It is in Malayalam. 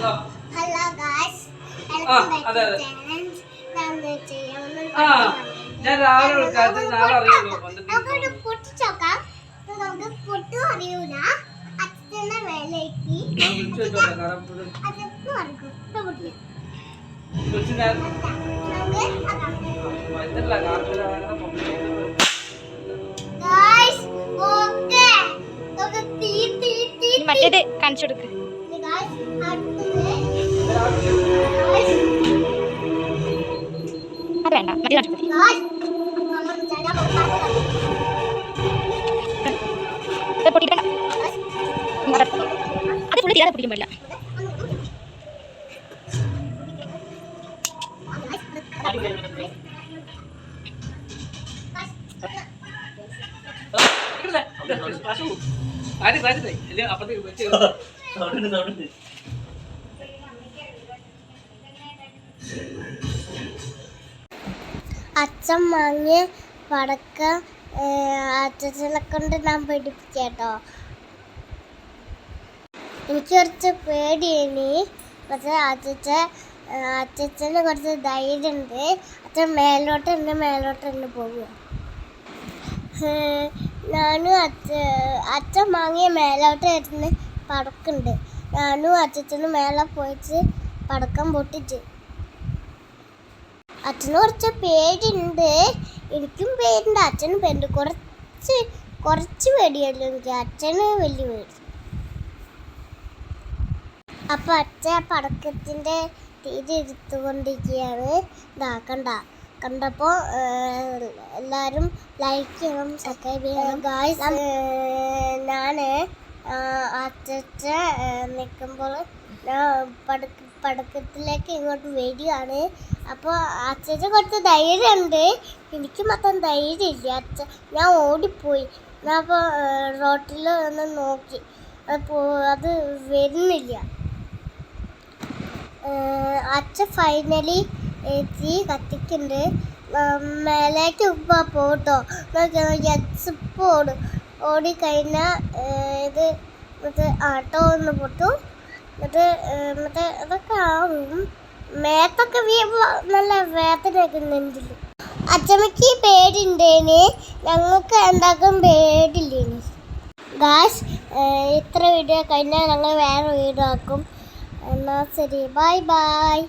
ഹലോ ഗായ്സ്, ഞാൻ രാവിലെ വിളിക്കാത്ത നാളെ അറിയുള്ളൂ. നമുക്ക് പൊട്ടിച്ചോക്കാം. നമുക്ക് പൊട്ടു അറിയൂല. അച്ഛന്റെ മേലേക്ക് മറ്റേത് കാണിച്ചു കൊടുക്ക്. വേണ്ട മറ്റേ കാണിച്ചു കൊടുക്ക്. അത് ഫുള്ള് തീരാതെ പൊടിക്കാൻ പാടില്ല. അച്ഛൻ വാങ്ങിയ പടക്ക അച്ഛനെ കൊണ്ട് ഞാൻ പഠിപ്പിച്ചേട്ടോ. എനിക്ക് കുറച്ച് പേടിയാണ്. പക്ഷെ അച്ഛന് കുറച്ച് ധൈര്യമുണ്ട്. അച്ഛൻ മേലോട്ട് പോകുക. ഞാനും അച്ഛൻ വാങ്ങിയ മേലോട്ട് വരുന്ന പടക്കുണ്ട്. ഞാനും അച്ഛനും മേലെ പോയിട്ട് പടക്കം പൊട്ടിച്ച്. അച്ഛന് കുറച്ച് പേടിയുണ്ട്, എനിക്കും പേടിയുണ്ട്, അച്ഛനും പേടിയുണ്ട്. കുറച്ച് പേടിയല്ലോ എനിക്ക്, അച്ഛന് വലിയ പേടി. അപ്പം അച്ഛൻ പടക്കത്തിൻ്റെ തീരെ എടുത്തുകൊണ്ടിരിക്കുകയാണ്. കണ്ടപ്പോൾ എല്ലാവരും ലൈക്ക് ചെയ്യണം, സബ്സ്ക്രൈബ് ചെയ്യണം. ഗായ്സ്, ഞാൻ അച്ഛൻ നിൽക്കുമ്പോൾ പടക്കത്തിലേക്ക് ഇങ്ങോട്ട് വരികയാണ്. അപ്പോൾ അച്ഛന് കുറച്ച് ധൈര്യമുണ്ട്, എനിക്ക് മാത്രം ധൈര്യമില്ല. ഞാൻ ഓടിപ്പോയി. ഞാൻ അപ്പോൾ റോട്ടിൽ ഒന്ന് നോക്കി, അത് വരുന്നില്ല. അച്ഛൻ ഫൈനലി തീ കത്തിക്കുന്നുണ്ട്. മേലേക്ക് പോട്ടോ ഇപ്പോൾ ഓടിക്കഴിഞ്ഞാൽ ഇത് ആട്ടോ ഒന്ന് പൊട്ടും. മറ്റേ അതൊക്കെ ആവും. മേത്തൊക്കെ നല്ല വേദനയൊക്കെ നെഞ്ചിൽ. അച്ഛമ്മയ്ക്ക് പേടിയുണ്ടേന്, ഞങ്ങൾക്ക് എന്താക്കും പേടില്ലേന്. ഗായ്സ്, ഇത്ര വീഡിയോ കഴിഞ്ഞാൽ ഞങ്ങൾ വേറെ വീഡിയോ ആക്കും. എന്നാൽ ശരി, ബൈ ബൈ.